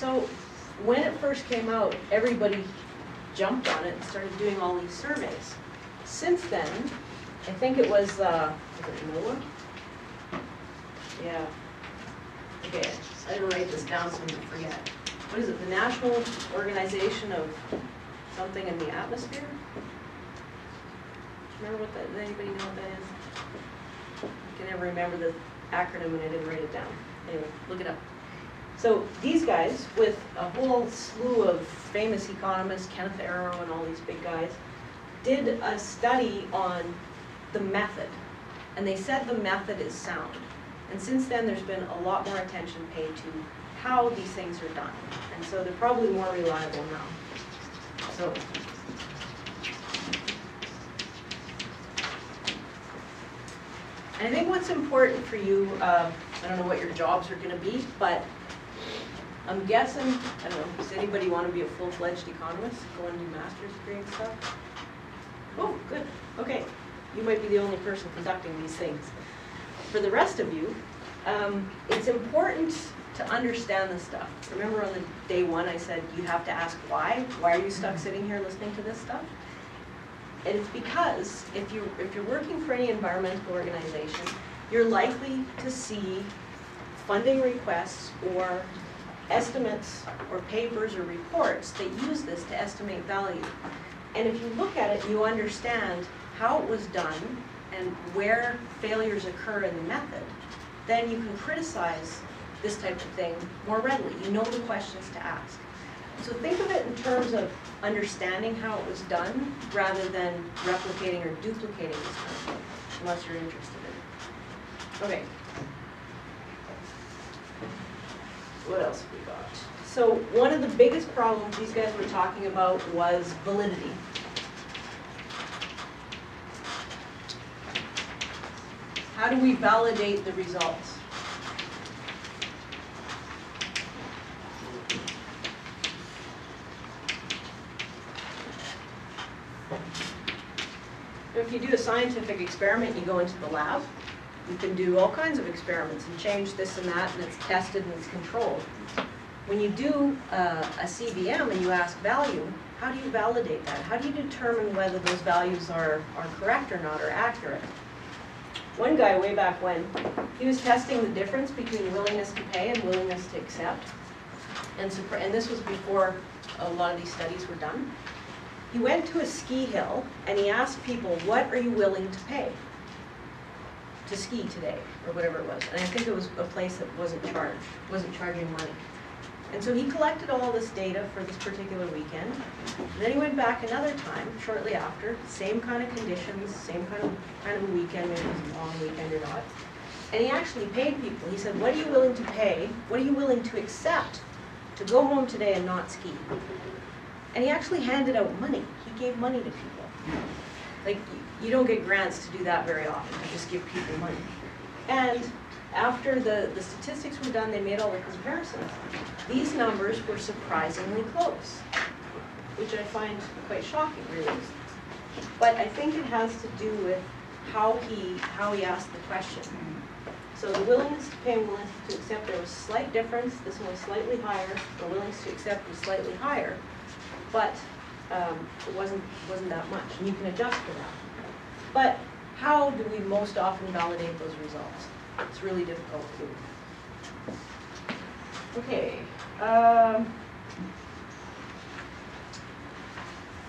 So when it first came out, everybody jumped on it and started doing all these surveys. Since then, I think it was NOAA? Yeah. Okay, I didn't write this down so I don't forget. What is it, the National Organization of something in the Atmosphere? Remember what that, does anybody know what that is? I can never remember the acronym and I didn't write it down. Anyway, look it up. So these guys, with a whole slew of famous economists, Kenneth Arrow and all these big guys, did a study on the method. And they said the method is sound. And since then, there's been a lot more attention paid to how these things are done. And so they're probably more reliable now. So, and I think what's important for you, I don't know what your jobs are going to be, but I'm guessing, I don't know, does anybody want to be a full-fledged economist, go and do master's degree and stuff? Oh, good. Okay. You might be the only person conducting these things. For the rest of you, it's important to understand this stuff. Remember on the day one I said you have to ask why? Why are you stuck sitting here listening to this stuff? And it's because if you're working for any environmental organization, you're likely to see funding requests or estimates or papers or reports that use this to estimate value. And if you look at it, you understand how it was done and where failures occur in the method, then you can criticize this type of thing more readily. You know the questions to ask. So think of it in terms of understanding how it was done rather than replicating or duplicating this kind of thing, unless you're interested in it. Okay. What else have we got? So one of the biggest problems these guys were talking about was validity. How do we validate the results? If you do a scientific experiment, you go into the lab. You can do all kinds of experiments and change this and that, and it's tested and it's controlled. When you do a CBM and you ask value, how do you validate that? How do you determine whether those values are correct or not, or accurate? One guy way back when, he was testing the difference between willingness to pay and willingness to accept. And this was before a lot of these studies were done. He went to a ski hill and he asked people, what are you willing to pay to ski today, or whatever it was. And I think it was a place that wasn't charging money. And so he collected all this data for this particular weekend. And then he went back another time, shortly after, same kind of conditions, same kind of a weekend, maybe it was a long weekend or not. And he actually paid people. He said, what are you willing to pay? What are you willing to accept to go home today and not ski? And he actually handed out money. He gave money to people. Like, you don't get grants to do that very often. You just give people money. And after the statistics were done, they made all the comparisons. These numbers were surprisingly close, which I find quite shocking, really. But I think it has to do with how he asked the question. So the willingness to pay and willingness to accept, there was a slight difference. This one was slightly higher. The willingness to accept was slightly higher, but it wasn't that much, and you can adjust for that. But how do we most often validate those results? It's really difficult to. Okay.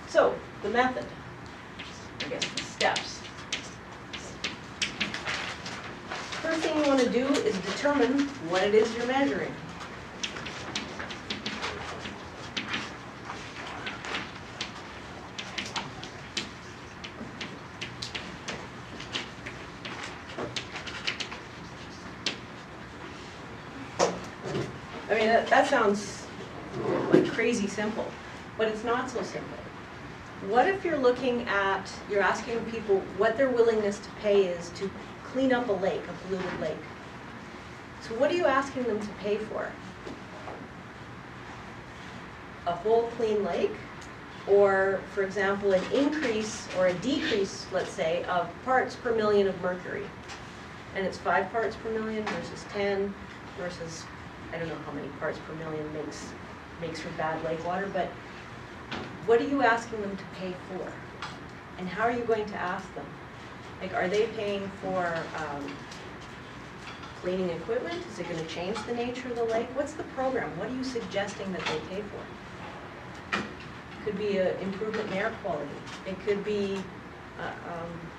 So the method, I guess the steps. First thing you want to do is determine what it is you're measuring. I mean, that sounds like crazy simple, but it's not so simple. What if you're asking people what their willingness to pay is to clean up a lake, a polluted lake? So what are you asking them to pay for? A whole clean lake? Or, for example, an increase or a decrease, let's say, of parts per million of mercury. And it's 5 parts per million versus 10 versus I don't know how many parts per million makes for bad lake water, but what are you asking them to pay for? And how are you going to ask them? Like, are they paying for cleaning equipment? Is it going to change the nature of the lake? What's the program? What are you suggesting that they pay for? It could be an improvement in air quality. It could be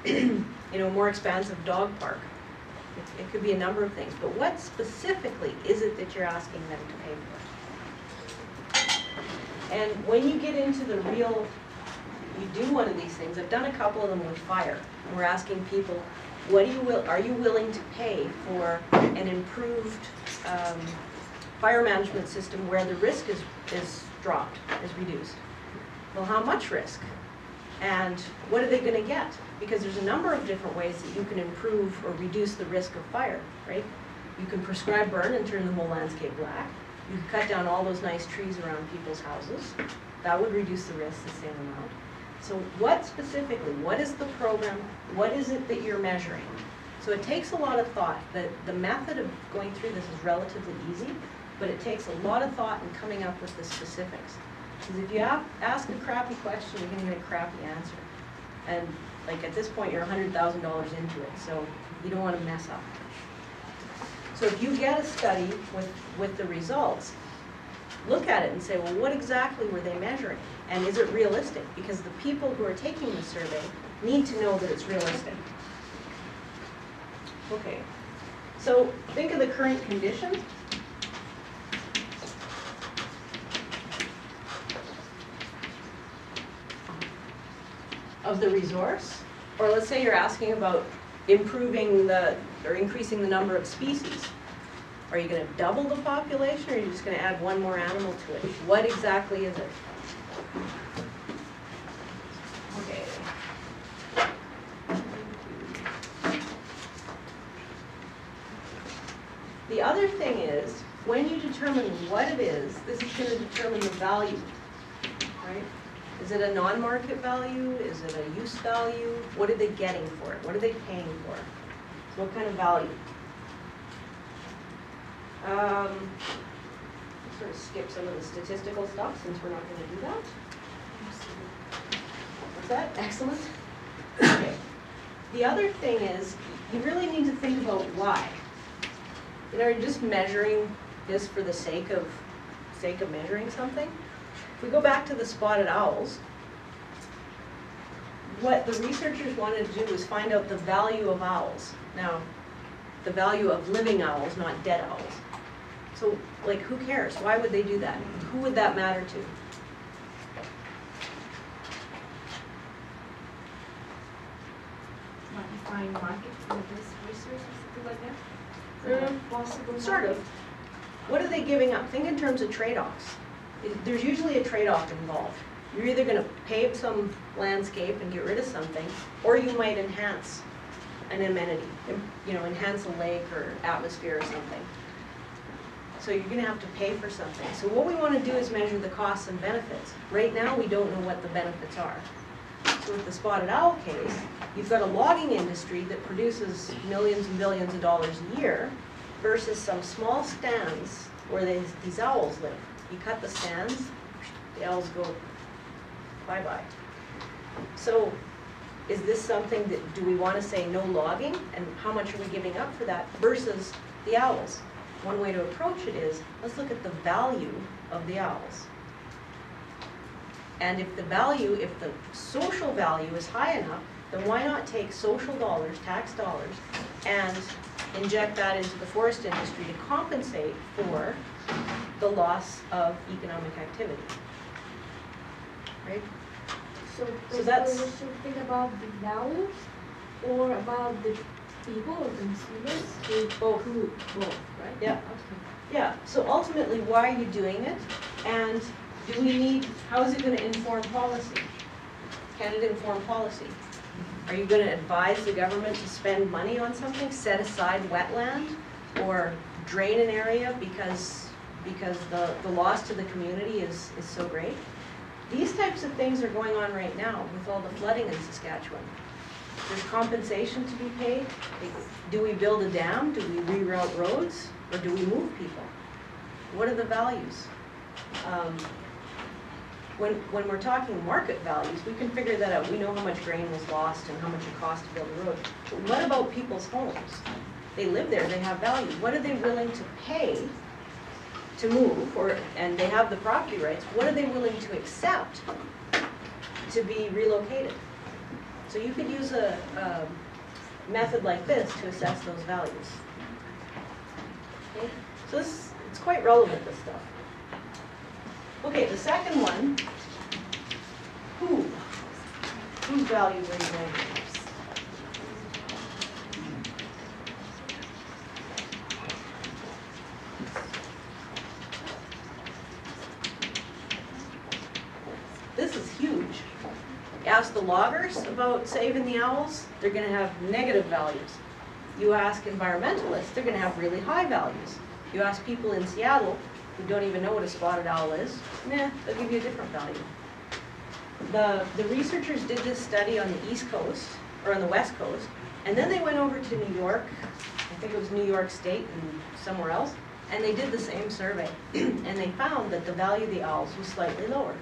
you know, more expansive dog park. It could be a number of things. But what specifically is it that you're asking them to pay for? And when you get into the real, you do one of these things. I've done a couple of them with fire. And we're asking people, what are you willing to pay for an improved fire management system where the risk is dropped, is reduced? Well, how much risk? And what are they going to get? Because there's a number of different ways that you can improve or reduce the risk of fire, right? You can prescribe burn and turn the whole landscape black. You can cut down all those nice trees around people's houses. That would reduce the risk the same amount. So what specifically, what is the program, what is it that you're measuring? So it takes a lot of thought. The method of going through this is relatively easy, but it takes a lot of thought in coming up with the specifics. Because if you ask a crappy question, you're going to get a crappy answer. And like at this point, you're $100,000 into it, so you don't want to mess up. So if you get a study with the results, look at it and say, well, what exactly were they measuring? And is it realistic? Because the people who are taking the survey need to know that it's realistic. Okay, so think of the current condition. Of the resource, or let's say you're asking about improving or increasing the number of species. Are you going to double the population, or are you just going to add one more animal to it? What exactly is it? Okay. The other thing is, when you determine what it is, this is going to determine the value, right? Is it a non-market value? Is it a use value? What are they getting for it? What are they paying for? So what kind of value? Sort of skip some of the statistical stuff since we're not going to do that. What's that? Excellent. Okay. The other thing is, you really need to think about why. You know, you're just measuring this for the sake of measuring something. If we go back to the spotted owls, what the researchers wanted to do was find out the value of owls. Now, the value of living owls, not dead owls. So, like, who cares? Why would they do that? Who would that matter to? Not define market for this research or something like that? Possible Sort of. What are they giving up? Think in terms of trade-offs. There's usually a trade-off involved. You're either going to pave some landscape and get rid of something, or you might enhance an amenity, you know, enhance a lake or atmosphere or something. So you're going to have to pay for something. So what we want to do is measure the costs and benefits. Right now, we don't know what the benefits are. So with the spotted owl case, you've got a logging industry that produces millions and billions of dollars a year versus some small stands where these owls live. You cut the stands, the owls go bye-bye. So is this something that, do we want to say no logging, and how much are we giving up for that versus the owls? One way to approach it is, let's look at the value of the owls. And if the social value is high enough, then why not take social dollars, tax dollars, and inject that into the forest industry to compensate for the loss of economic activity, right? So that's- we should think about the values or about the people or consumers? Both. Both, right? Yeah. Okay. Yeah, so ultimately, why are you doing it? And how is it going to inform policy? Can it inform policy? Are you going to advise the government to spend money on something, set aside wetland, or drain an area because the loss to the community is so great? These types of things are going on right now with all the flooding in Saskatchewan. There's compensation to be paid. Do we build a dam? Do we reroute roads? Or do we move people? what are the values? When we're talking market values, we can figure that out. We know how much grain was lost and how much it cost to build a road. But what about people's homes? They live there, they have value. What are they willing to pay to move, and they have the property rights? What are they willing to accept to be relocated? So you could use a method like this to assess those values. Okay? So it's quite relevant, this stuff. Okay, the second one, whose values are you going to use? This is huge. Ask the loggers about saving the owls, they're going to have negative values. You ask environmentalists, they're going to have really high values. You ask people in Seattle who don't even know what a spotted owl is, they'll give you a different value. The researchers did this study on the East Coast, or on the West Coast, and then they went over to New York, I think it was New York State and somewhere else, and they did the same survey. And they found that the value of the owls was slightly lower.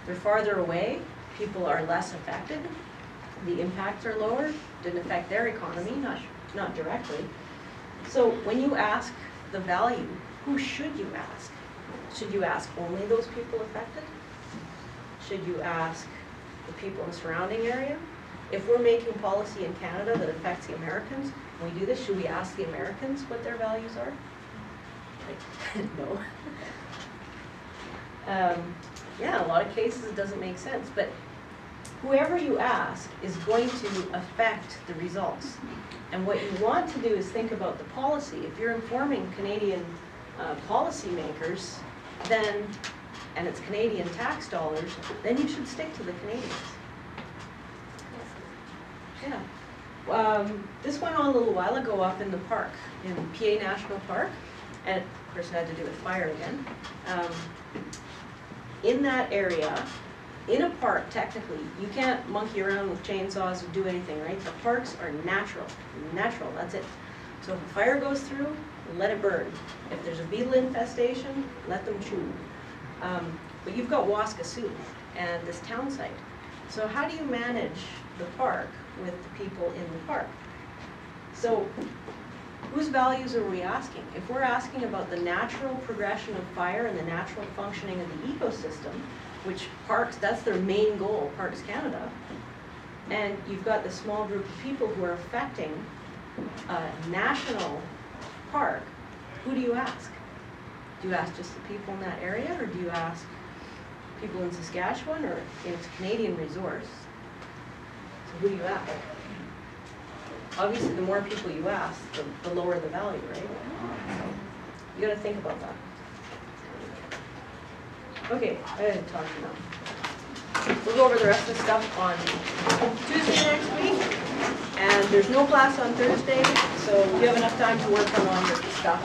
They're farther away, people are less affected, the impacts are lower, didn't affect their economy, not directly. So when you ask the value, who should you ask? Should you ask only those people affected? Should you ask the people in the surrounding area? If we're making policy in Canada that affects the Americans, when we do this, should we ask the Americans what their values are? Like, no. Yeah, in a lot of cases it doesn't make sense, but whoever you ask is going to affect the results. And what you want to do is think about the policy. If you're informing Canadian policymakers, then, and it's Canadian tax dollars, then you should stick to the Canadians. Yeah. This went on a little while ago up in the park, in PA National Park, and of course it had to do with fire again. In that area, in a park, technically, you can't monkey around with chainsaws or do anything, right? The parks are natural, that's it. So if a fire goes through, let it burn. If there's a beetle infestation, let them chew. But you've got Waskasiu and this town site. So how do you manage the park with the people in the park? So whose values are we asking? If we're asking about the natural progression of fire and the natural functioning of the ecosystem, which parks, that's their main goal, Parks Canada, and you've got this small group of people who are affecting a national park, who do you ask? Do you ask just the people in that area, or do you ask people in Saskatchewan, or it's a Canadian resource? So who do you ask? Obviously, the more people you ask, the lower the value, right? So you got to think about that. Okay, I gotta talk to you now. We'll go over the rest of the stuff on Tuesday next week, and there's no class on Thursday, so you have enough time to work on all your stuff.